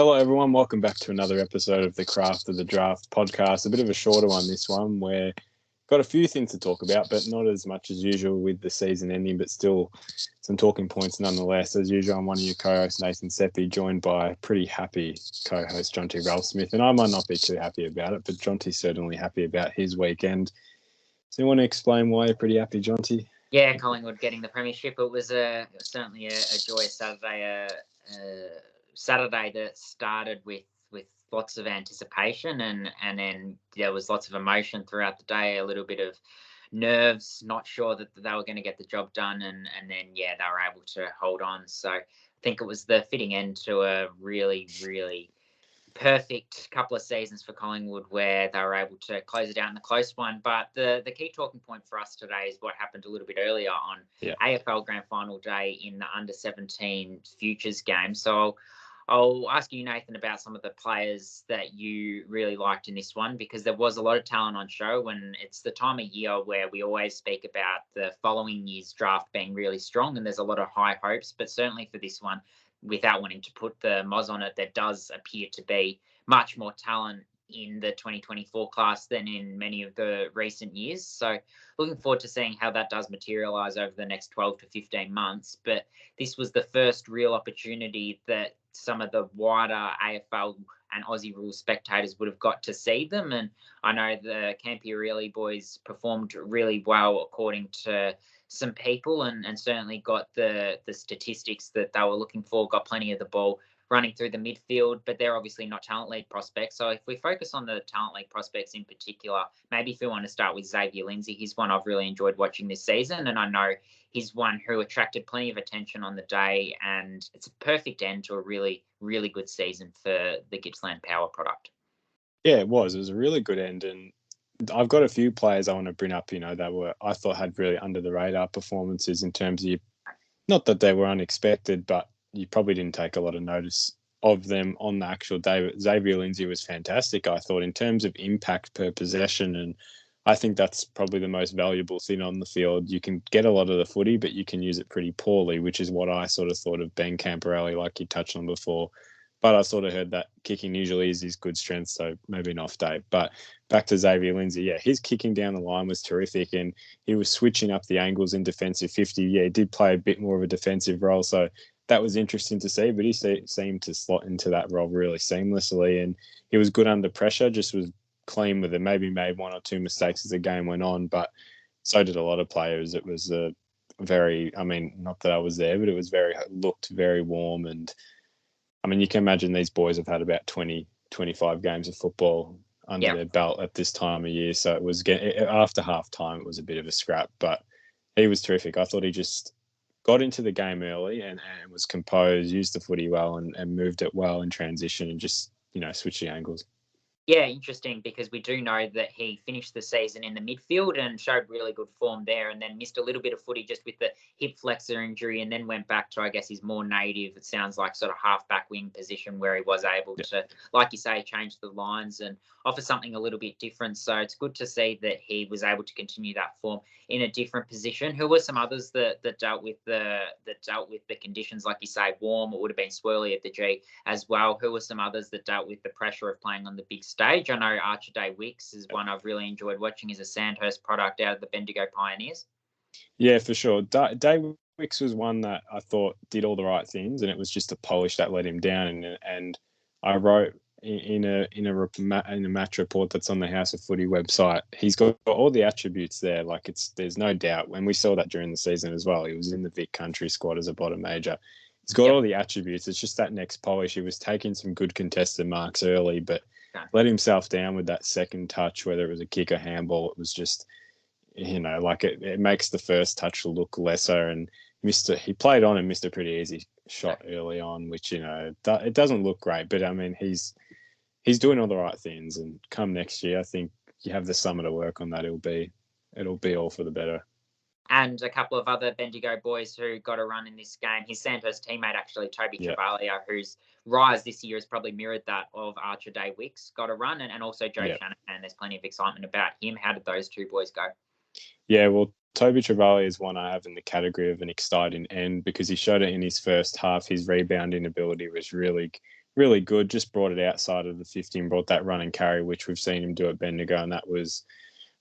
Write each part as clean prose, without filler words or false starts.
Hello, everyone. Welcome back to another episode of the Craft of the Draft podcast. A bit of a shorter one, this one, where got a few things to talk about, but not as much as usual with the season ending, but still some talking points nonetheless. As usual, I'm one of your co-hosts, Nathan Seppi, joined by pretty happy co-host, Jonty Ralph-Smith. And I might not be too happy about it, but Jonty's certainly happy about his weekend. So you want to explain why you're pretty happy, Jonty? Yeah, Collingwood getting the premiership. It was certainly a joyous Saturday. Saturday that started with lots of anticipation and then there was lots of emotion throughout the day, a little bit of nerves, not sure that they were going to get the job done, and then they were able to hold on. So I think it was the fitting end to a really, really perfect couple of seasons for Collingwood where they were able to close it out in a close one. But the key talking point for us today is what happened a little bit earlier on AFL Grand Final Day in the Under-17 Futures game. So I'll ask you, Nathan, about some of the players that you really liked in this one, because there was a lot of talent on show, and it's the time of year where we always speak about the following year's draft being really strong, and there's a lot of high hopes. But certainly for this one, without wanting to put the moz on it, there does appear to be much more talent in the 2024 class than in many of the recent years. So looking forward to seeing how that does materialise over the next 12 to 15 months. But this was the first real opportunity that some of the wider AFL and Aussie rules spectators would have got to see them. And I know the Campiarelli boys performed really well according to some people, and certainly got the statistics that they were looking for, got plenty of the ball running through the midfield, but they're obviously not talent league prospects. So if we focus on the talent league prospects in particular, maybe if we want to start with Xavier Lindsay, he's one I've really enjoyed watching this season, and I know he's one who attracted plenty of attention on the day, and it's a perfect end to a really, really good season for the Gippsland Power product. Yeah, it was. It was a really good end, and I've got a few players I want to bring up, that I thought had really under the radar performances in terms of, not that they were unexpected, but you probably didn't take a lot of notice of them on the actual day. But Xavier Lindsay was fantastic, I thought, in terms of impact per possession. And I think that's probably the most valuable thing on the field. You can get a lot of the footy, but you can use it pretty poorly, which is what I sort of thought of Ben Campiarelli, like you touched on before. But I sort of heard that kicking usually is his good strength, so maybe an off day. But back to Xavier Lindsay, his kicking down the line was terrific, and he was switching up the angles in defensive 50. He did play a bit more of a defensive role, so that was interesting to see, but he seemed to slot into that role really seamlessly, and he was good under pressure, just was clean with it, maybe made one or two mistakes as the game went on, but so did a lot of players. It was a very, not that I was there, but it was looked very warm. And you can imagine these boys have had about 20, 25 games of football under their belt at this time of year. So it was after half time, it was a bit of a scrap, but he was terrific. I thought he just got into the game early and was composed, used the footy well and moved it well in transition and just, switched the angles. Yeah, interesting, because we do know that he finished the season in the midfield and showed really good form there, and then missed a little bit of footy just with the hip flexor injury, and then went back to, I guess, his more native, it sounds like, sort of half-back wing position where he was able to, like you say, change the lines and offer something a little bit different. So it's good to see that he was able to continue that form in a different position. Who were some others that dealt with the conditions, like you say, warm? It would have been swirly at the G as well. Who were some others that dealt with the pressure of playing on the big stage? I know Archer Day Wicks is one I've really enjoyed watching. As a Sandhurst product out of the Bendigo Pioneers. Yeah, for sure. Day Wicks was one that I thought did all the right things, and it was just the polish that let him down. And I wrote in a match report that's on the House of Footy website, he's got all the attributes there. Like there's no doubt. When we saw that during the season as well, he was in the Vic Country squad as a bottom major. He's got all the attributes. It's just that next polish. He was taking some good contested marks early, but let himself down with that second touch, whether it was a kick or handball. It was just, it makes the first touch look lesser. And he played on and missed a pretty easy shot early on, which, it doesn't look great. But, he's doing all the right things. And come next year, I think you have the summer to work on that. It'll be all for the better. And a couple of other Bendigo boys who got a run in this game. His Sandhurst teammate, actually, Toby Travalia, whose rise this year has probably mirrored that of Archer Day Wicks, got a run, and also Joe Shanahan. There's plenty of excitement about him. How did those two boys go? Yeah, well, Toby Travalia is one I have in the category of an exciting end, because he showed it in his first half. His rebounding ability was really, really good. Just brought it outside of the 50 and brought that run and carry, which we've seen him do at Bendigo, and that was,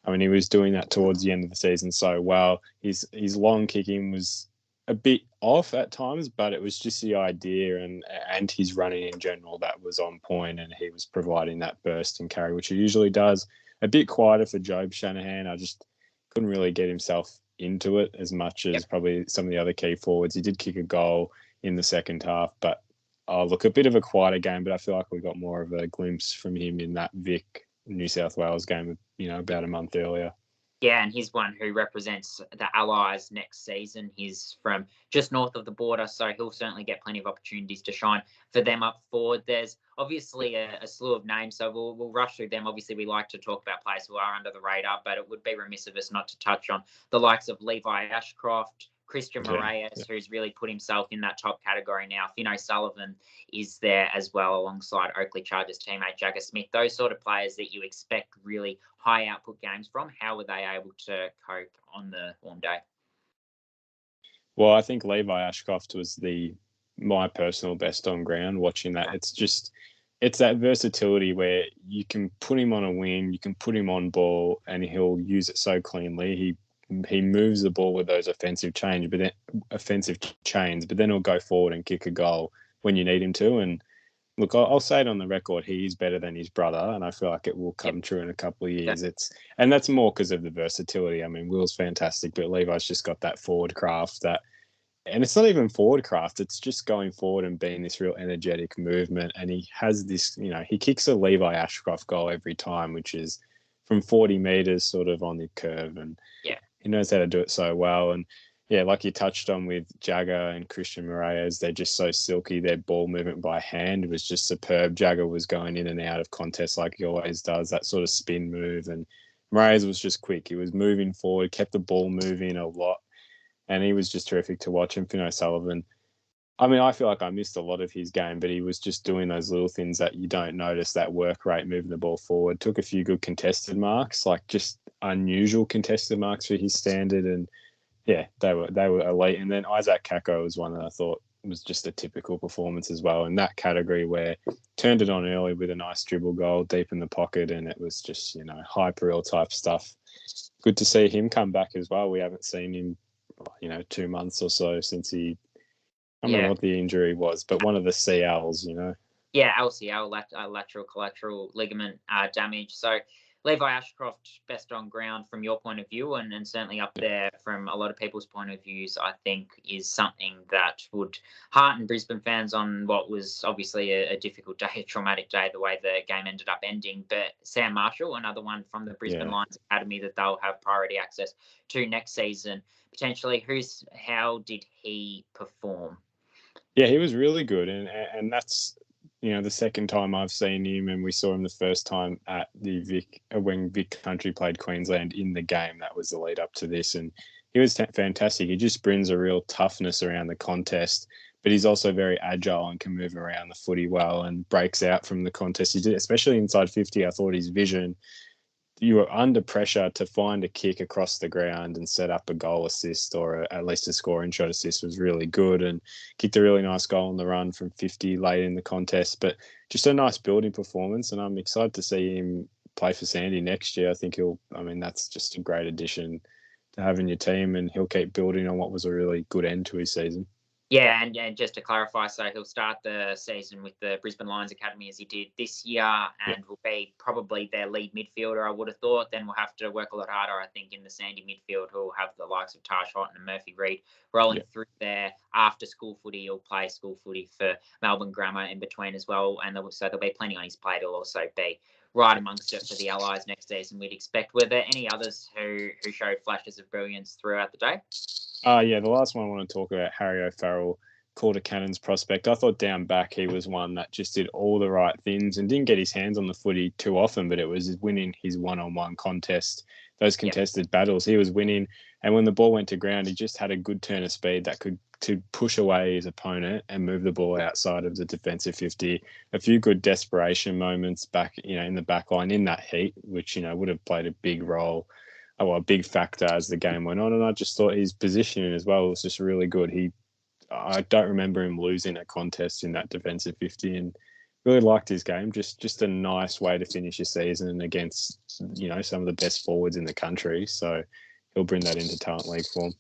I mean, he was doing that towards the end of the season so well. His long kicking was a bit off at times, but it was just the idea and his running in general that was on point, and he was providing that burst and carry, which he usually does. A bit quieter for Job Shanahan. I just couldn't really get himself into it as much as probably some of the other key forwards. He did kick a goal in the second half, but look, a bit of a quieter game, but I feel like we got more of a glimpse from him in that Vic New South Wales game, about a month earlier. Yeah, and he's one who represents the Allies next season. He's from just north of the border, so he'll certainly get plenty of opportunities to shine for them up forward. There's obviously a slew of names, so we'll rush through them. Obviously, we like to talk about players who are under the radar, but it would be remiss of us not to touch on the likes of Levi Ashcroft, Christian Moraes, who's really put himself in that top category now. Fino Sullivan is there as well, alongside Oakley Chargers teammate Jagger Smith. Those sort of players that you expect really high output games from. How were they able to cope on the warm day? Well, I think Levi Ashcroft was my personal best on ground watching that. It's that versatility where you can put him on a wing, you can put him on ball, and he'll use it so cleanly. He moves the ball with those offensive chains, but then he'll go forward and kick a goal when you need him to. And look, I'll say it on the record, he's better than his brother, and I feel like it will come true in a couple of years. And that's more because of the versatility. I mean, Will's fantastic, but Levi's just got that forward craft and it's not even forward craft, it's just going forward and being this real energetic movement. And he has this, he kicks a Levi Ashcroft goal every time, which is from 40 metres sort of on the curve. And he knows how to do it so well. And like you touched on with Jagger and Christian Moraes, they're just so silky. Their ball movement by hand was just superb. Jagger was going in and out of contests like he always does, that sort of spin move. And Moraes was just quick. He was moving forward, kept the ball moving a lot. And he was just terrific to watch. And Fino Sullivan, I mean, I feel like I missed a lot of his game, but he was just doing those little things that you don't notice, that work rate, moving the ball forward. Took a few good contested marks, like just unusual contested marks for his standard. And they were elite. And then Isaac Kako was one that I thought was just a typical performance as well in that category, where turned it on early with a nice dribble goal deep in the pocket, and it was just, hyper-real type stuff. Good to see him come back as well. We haven't seen him, 2 months or so since I don't know what the injury was, but one of the CLs, Yeah, LCL, lateral collateral ligament damage. So Levi Ashcroft, best on ground from your point of view, and certainly up there from a lot of people's point of views, I think is something that would hearten Brisbane fans on what was obviously a difficult day, a traumatic day, the way the game ended up ending. But Sam Marshall, another one from the Brisbane Lions Academy that they'll have priority access to next season, potentially. How did he perform? Yeah, he was really good, and that's the second time I've seen him, and we saw him the first time at the Vic when Vic Country played Queensland in the game. That was the lead up to this, and he was fantastic. He just brings a real toughness around the contest, but he's also very agile and can move around the footy well and breaks out from the contest. He did, especially inside 50. I thought his vision. You were under pressure to find a kick across the ground and set up a goal assist or at least a scoring shot assist was really good, and kicked a really nice goal on the run from 50 late in the contest. But just a nice building performance, and I'm excited to see him play for Sandy next year. I think that's just a great addition to have in your team, and he'll keep building on what was a really good end to his season. Yeah, and just to clarify, so he'll start the season with the Brisbane Lions Academy as he did this year, and will be probably their lead midfielder, I would have thought. Then we'll have to work a lot harder, I think, in the Sandy midfield, who'll have the likes of Taj Houghton and Murphy Reid rolling through there. After school footy, he'll play school footy for Melbourne Grammar in between as well, and so there'll be plenty on his plate. He'll also be right amongst it for the Allies next season, we'd expect. Were there any others who showed flashes of brilliance throughout the day? The last one I want to talk about, Harry O'Farrell, Calder Cannon's prospect. I thought down back he was one that just did all the right things and didn't get his hands on the footy too often, but it was winning his one-on-one contest, those contested battles. He was winning, and when the ball went to ground, he just had a good turn of speed that could to push away his opponent and move the ball outside of the defensive 50. A few good desperation moments back, in the back line in that heat, which, would have played a big role, a big factor as the game went on. And I just thought his positioning as well was just really good. I don't remember him losing a contest in that defensive 50, and really liked his game. Just a nice way to finish your season against, some of the best forwards in the country. So he'll bring that into Talent League form.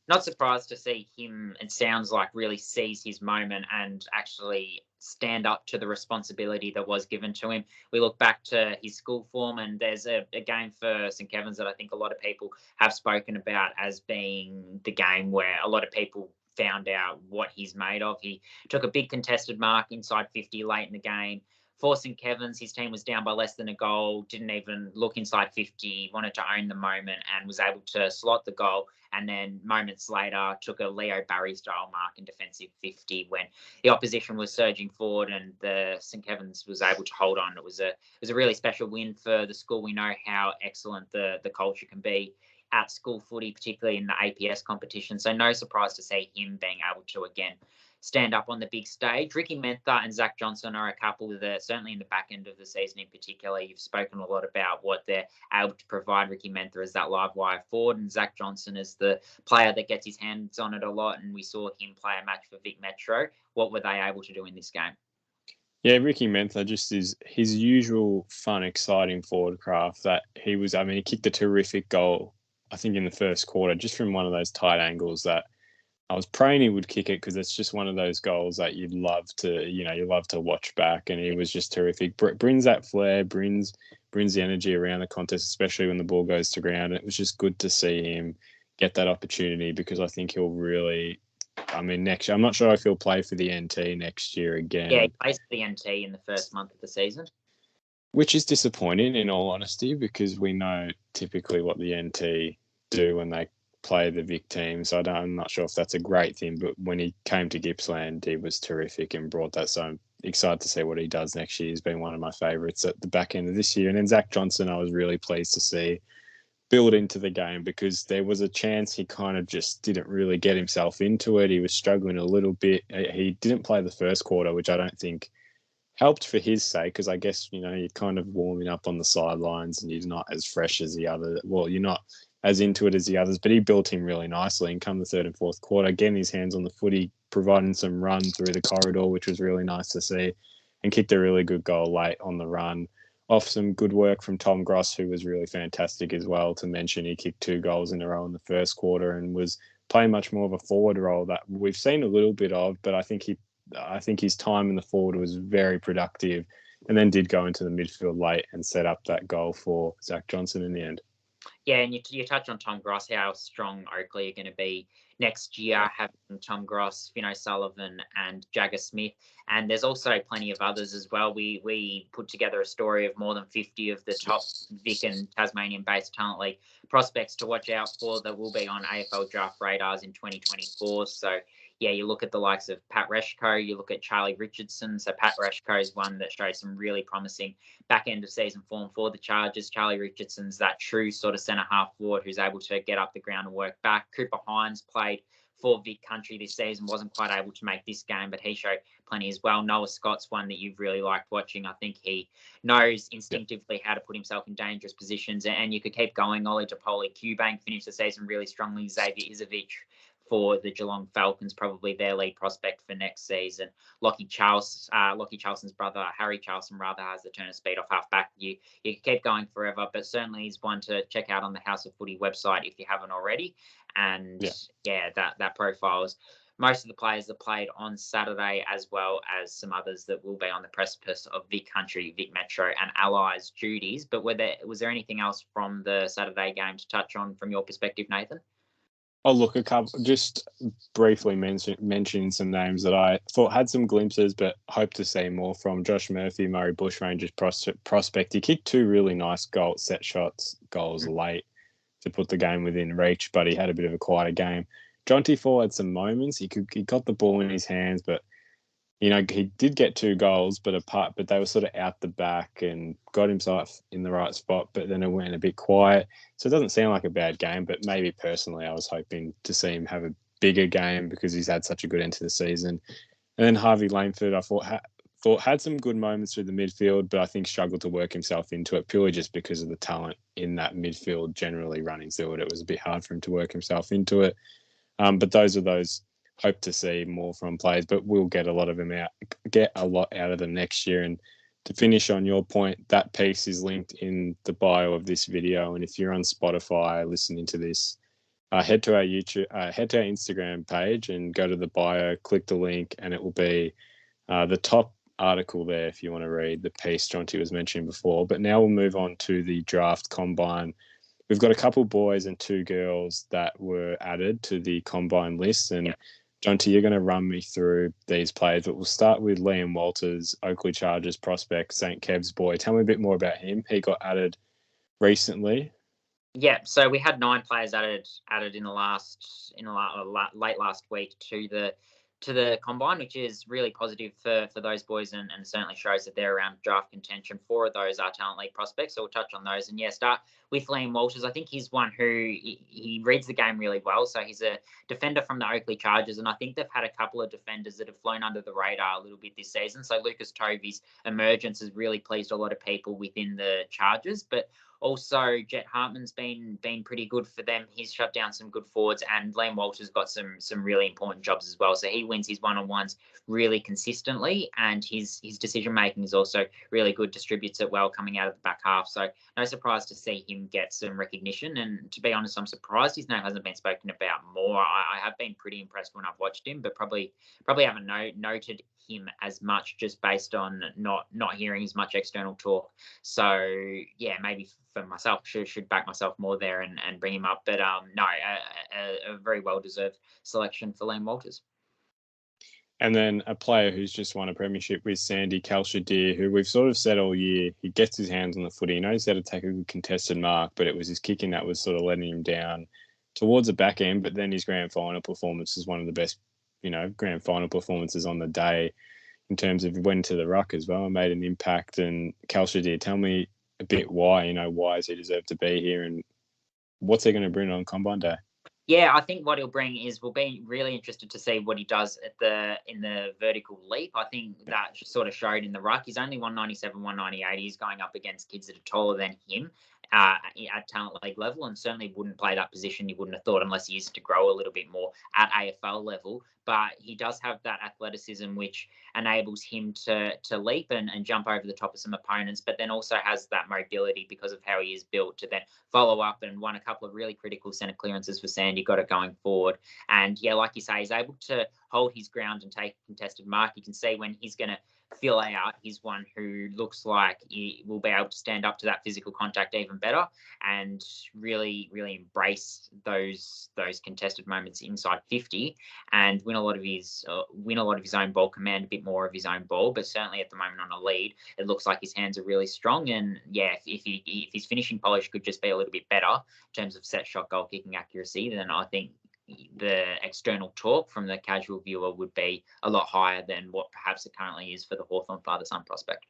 Not surprised to see him, it sounds like, really seize his moment and actually stand up to the responsibility that was given to him. We look back to his school form, and there's a game for St. Kevin's that I think a lot of people have spoken about as being the game where a lot of people found out what he's made of. He took a big contested mark inside 50 late in the game. For St. Kevin's, his team was down by less than a goal, didn't even look inside 50, wanted to own the moment and was able to slot the goal. And then moments later, took a Leo Barry-style mark in defensive 50 when the opposition was surging forward and the St. Kevin's was able to hold on. It was a really special win for the school. We know how excellent the culture can be at school footy, particularly in the APS competition. So no surprise to see him being able to, again, stand up on the big stage. Ricky Mentha and Zach Johnson are a couple that certainly in the back end of the season in particular, you've spoken a lot about what they're able to provide. Ricky Mentha as that live wire forward and Zach Johnson is the player that gets his hands on it a lot. And we saw him play a match for Vic Metro. What were they able to do in this game? Yeah, Ricky Mentha, just his usual fun, exciting forward craft that he was. I mean, he kicked a terrific goal, I think, in the first quarter, just from one of those tight angles that I was praying he would kick it because it's just one of those goals that you'd love to watch back. And he was just terrific. Brings that flair, brings the energy around the contest, especially when the ball goes to ground. It was just good to see him get that opportunity because I think he'll really, next year, I'm not sure if he'll play for the NT next year again. Yeah, he plays for the NT in the first month of the season. Which is disappointing, in all honesty, because we know typically what the NT do when they play the Vic team. So I'm not sure if that's a great thing, but when he came to Gippsland, he was terrific and brought that. So I'm excited to see what he does next year. He's been one of my favourites at the back end of this year. And then Zach Johnson, I was really pleased to see build into the game because there was a chance he kind of just didn't really get himself into it. He was struggling a little bit. He didn't play the first quarter, which I don't think helped for his sake because I guess, you're kind of warming up on the sidelines and you're not as fresh as the other. Well, you're not as into it as the others, but he built him really nicely. And come the third and fourth quarter, getting his hands on the footy, providing some run through the corridor, which was really nice to see, and kicked a really good goal late on the run. Off some good work from Tom Gross, who was really fantastic as well to mention. He kicked 2 goals in a row in the first quarter and was playing much more of a forward role that we've seen a little bit of, but I think his time in the forward was very productive and then did go into the midfield late and set up that goal for Zach Johnson in the end. Yeah, and you touch on Tom Gross, how strong Oakley are going to be next year, having Tom Gross, Fino Sullivan and Jagger Smith. And there's also plenty of others as well. We put together a story of more than 50 of the top Vic and Tasmanian-based Talent League prospects to watch out for that will be on AFL draft radars in 2024. So, yeah, you look at the likes of Pat Reshko, you look at Charlie Richardson. So Pat Reshko is one that shows some really promising back end of season form for the Chargers. Charlie Richardson's that true sort of centre half forward who's able to get up the ground and work back. Cooper Hines played for Vic Country this season, wasn't quite able to make this game, but he showed plenty as well. Noah Scott's one that you've really liked watching. I think he knows instinctively how to put himself in dangerous positions, and you could keep going. Ollie DePoli, Q-Bank finished the season really strongly. Xavier Izovic for the Geelong Falcons, probably their lead prospect for next season. Lockie Charleston's brother, Harry Charleston, has the turn of speed off half-back. You can keep going forever, but certainly he's one to check out on the House of Footy website if you haven't already. And that profiles most of the players that played on Saturday, as well as some others that will be on the precipice of Vic Country, Vic Metro and Allies duties. But was there anything else from the Saturday game to touch on from your perspective, Nathan? Oh, look, a couple, just briefly mentioning some names that I thought had some glimpses, but hope to see more from. Josh Murphy, Murray Bushrangers prospect. He kicked 2 really nice goals late to put the game within reach, but he had a bit of a quieter game. Jonty Ford had some moments. He got the ball in his hands, but he did get 2 goals, but they were sort of out the back and got himself in the right spot, but then it went a bit quiet. So it doesn't sound like a bad game, but maybe personally I was hoping to see him have a bigger game because he's had such a good end to the season. And then Harvey Langford, I thought had some good moments through the midfield, but I think struggled to work himself into it purely just because of the talent in that midfield generally running through it. It was a bit hard for him to work himself into it. But those are those hope to see more from players, but we'll get a lot of out of them next year. And to finish on your point, that piece is linked in the bio of this video. And if you're on Spotify listening to this, head to our Instagram page and go to the bio, click the link, and it will be the top article there if you want to read the piece Jonty was mentioning before. But now we'll move on to the draft combine. We've got a couple boys and 2 girls that were added to the combine list. And Jonty, you're going to run me through these players, but we'll start with Liam Walters, Oakley Chargers prospect, St. Kev's boy. Tell me a bit more about him. He got added recently. Yeah, so we had 9 players added in late last week to the combine, which is really positive for those boys, and certainly shows that they're around draft contention. 4 of those are talent league prospects, so we'll touch on those. And start with Liam Walters. I think he's one who he reads the game really well. So he's a defender from the Oakley Chargers, and I think they've had a couple of defenders that have flown under the radar a little bit this season. So Lucas Tovey's emergence has really pleased a lot of people within the Chargers, but also, Jet Hartman's been pretty good for them. He's shut down some good forwards, and Liam Walters got some really important jobs as well. So he wins his one-on-ones really consistently, and his decision making is also really good. Distributes it well coming out of the back half. So no surprise to see him get some recognition. And to be honest, I'm surprised his name hasn't been spoken about more. I have been pretty impressed when I've watched him, but probably haven't noted him as much just based on not hearing as much external talk. So maybe for myself should back myself more there and bring him up. But a very well deserved selection for Liam Walters. And then a player who's just won a premiership with Sandy Kalshadir, who we've sort of said all year, he gets his hands on the footy. He knows how to take a good contested mark, but it was his kicking that was sort of letting him down towards the back end. But then his grand final performance is one of the best, grand final performances on the day in terms of went to the ruck as well and made an impact. And Kalshadir, tell me a bit why does he deserve to be here and what's he going to bring on Combine Day? Yeah, I think what he'll bring is we'll be really interested to see what he does in the vertical leap. I think that sort of showed in the ruck. He's only 197, 198. He's going up against kids that are taller than him at talent league level, and certainly wouldn't play that position. You wouldn't have thought unless he is to grow a little bit more at AFL level. But he does have that athleticism which enables him to leap and jump over the top of some opponents, but then also has that mobility because of how he is built to then follow up and won a couple of really critical centre clearances for Sandy, got it going forward. And like you say, he's able to hold his ground and take a contested mark. You can see when he's going to fill out, he's one who looks like he will be able to stand up to that physical contact even better and really, really embrace those contested moments inside 50 and win a lot of his own ball, command a bit more of his own ball. But certainly at the moment on a lead, it looks like his hands are really strong. And if his finishing polish could just be a little bit better in terms of set shot goal kicking accuracy, then I think the external talk from the casual viewer would be a lot higher than what perhaps it currently is for the Hawthorn father-son prospect.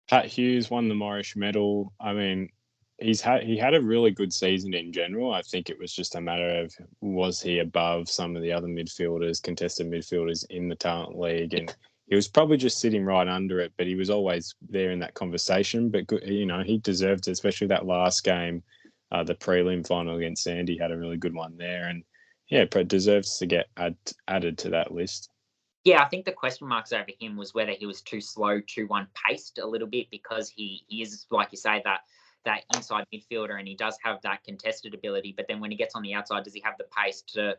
Pat Hughes won the Morris Medal. I mean, he had a really good season in general. I think it was just a matter of was he above some of the other contested midfielders in the talent league, and he was probably just sitting right under it, but he was always there in that conversation. But he deserved it, especially that last game. The prelim final against Sandy had a really good one there, and deserves to get added to that list. Yeah, I think the question marks over him was whether he was too slow, 2-1 paced a little bit, because he is, like you say, that inside midfielder, and he does have that contested ability. But then when he gets on the outside, does he have the pace to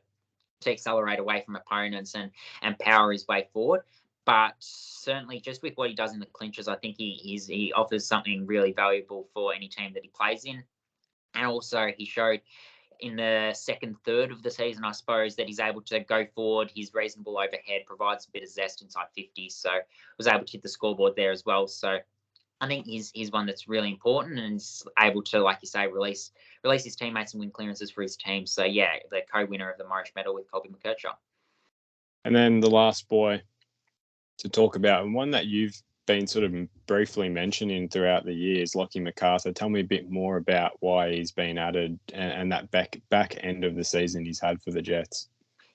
accelerate away from opponents and power his way forward? But certainly just with what he does in the clinches, I think he offers something really valuable for any team that he plays in. And also he showed in the second third of the season, I suppose, that he's able to go forward. He's reasonable overhead, provides a bit of zest inside 50. So was able to hit the scoreboard there as well. So I think he's one that's really important and is able to, like you say, release his teammates and win clearances for his team. So the co-winner of the Morris Medal with Colby McKercher. And then the last boy to talk about, and one that you've been sort of briefly mentioning throughout the years, Lockie MacArthur. Tell me a bit more about why he's been added and that back end of the season he's had for the Jets.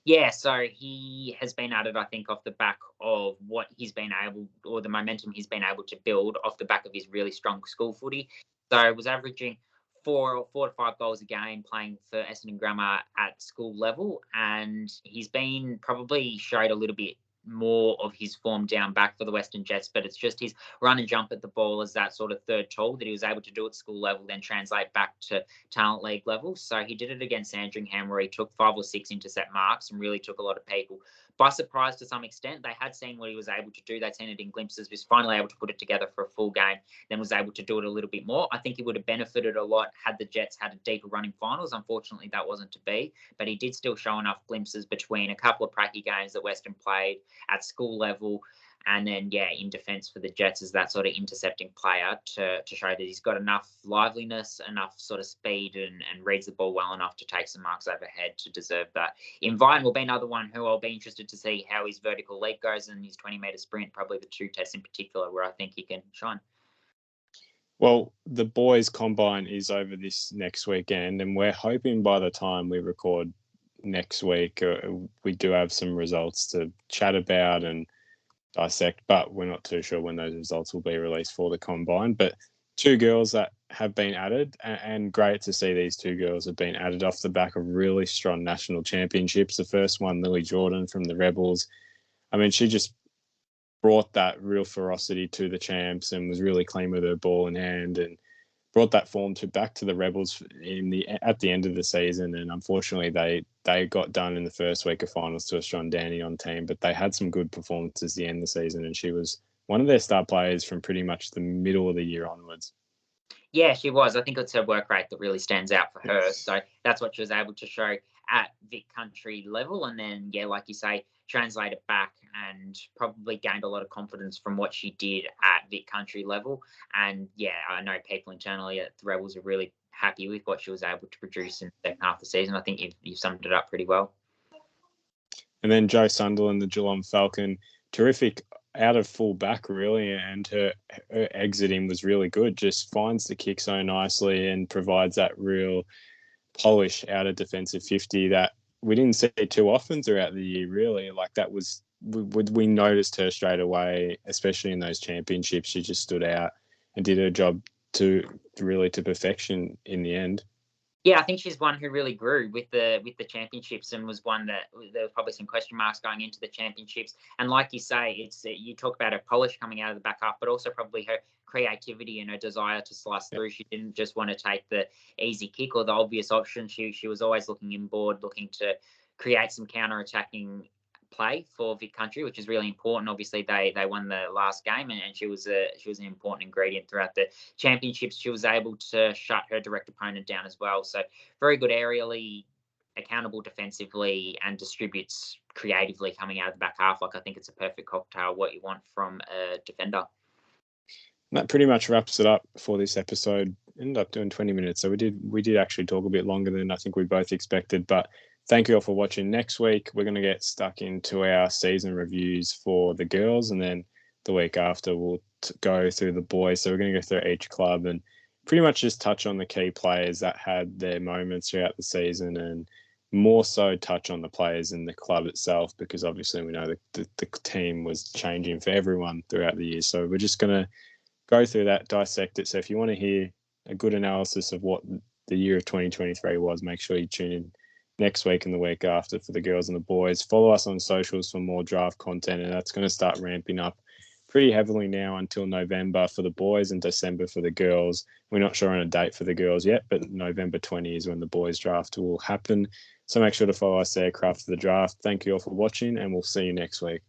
Yeah, so he has been added, I think, off the back of what he's been able, or the momentum he's been able to build off the back of his really strong school footy. So was averaging 4 to 5 goals a game playing for Essendon Grammar at school level, and he's been probably showed a little bit more of his form down back for the Western Jets, but it's just his run and jump at the ball as that sort of third tool that he was able to do at school level, then translate back to talent league level. So he did it against Sandringham, where he took 5 or 6 intercept marks and really took a lot of people by surprise to some extent. They had seen what he was able to do. They'd seen it in glimpses. Was finally able to put it together for a full game, then was able to do it a little bit more. I think he would have benefited a lot had the Jets had a deeper run in finals. Unfortunately, that wasn't to be, but he did still show enough glimpses between a couple of pracky games that Western played at school level, and then, in defence for the Jets as that sort of intercepting player to show that he's got enough liveliness, enough sort of speed, and reads the ball well enough to take some marks overhead to deserve that invite. Will be another one who I'll be interested to see how his vertical leap goes and his 20-metre sprint, probably the 2 tests in particular, where I think he can shine. Well, the boys' combine is over this next weekend, and we're hoping by the time we record next week, we do have some results to chat about and dissect, but we're not too sure when those results will be released for the combine. But 2 girls that have been added, and great to see these 2 girls have been added off the back of really strong national championships. The first one, Lily Jordan from the Rebels. I mean, she just brought that real ferocity to the champs and was really clean with her ball in hand, and brought that form back to the Rebels at the end of the season. And unfortunately, they got done in the first week of finals to a strong Dandenong team, but they had some good performances at the end of the season, and she was one of their star players from pretty much the middle of the year onwards. Yeah, she was. I think it's her work rate that really stands out for her. So that's what she was able to show at Vic Country level. And then, like you say, translate it back and probably gained a lot of confidence from what she did at Vic Country level. And I know people internally at the Rebels are really happy with what she was able to produce in the second half of the season. I think you've summed it up pretty well. And then Jo Sunderland, the Geelong Falcon, terrific out of full back, really, and her exiting was really good. Just finds the kick so nicely and provides that real polish out of defensive 50 that we didn't see too often throughout the year, really. Like, that was, we noticed her straight away, especially in those championships. She just stood out and did her job to perfection in the end. Yeah, I think she's one who really grew with the championships, and was one that there was probably some question marks going into the championships. And like you say, it's you talk about her polish coming out of the back half, but also probably her creativity and her desire to slice through. She didn't just want to take the easy kick or the obvious option. She was always looking inboard, looking to create some counter-attacking play for Vic Country, which is really important. Obviously, they won the last game, and she was an important ingredient throughout the championships. She was able to shut her direct opponent down as well. So very good aerially, accountable defensively, and distributes creatively coming out of the back half. Like, I think it's a perfect cocktail what you want from a defender. That pretty much wraps it up for this episode. Ended up doing 20 minutes, so we did actually talk a bit longer than I think we both expected, but thank you all for watching. Next week, we're going to get stuck into our season reviews for the girls, and then the week after, we'll go through the boys. So we're going to go through each club and pretty much just touch on the key players that had their moments throughout the season, and more so touch on the players in the club itself, because obviously we know that the team was changing for everyone throughout the year. So we're just going to go through that, dissect it. So if you want to hear a good analysis of what the year of 2023 was, make sure you tune in next week and the week after for the girls and the boys. Follow us on socials for more draft content, and that's going to start ramping up pretty heavily now until November for the boys and December for the girls. We're not sure on a date for the girls yet, but November 20 is when the boys draft will happen. So make sure to follow us there, Craft for the Draft. Thank you all for watching, and we'll see you next week.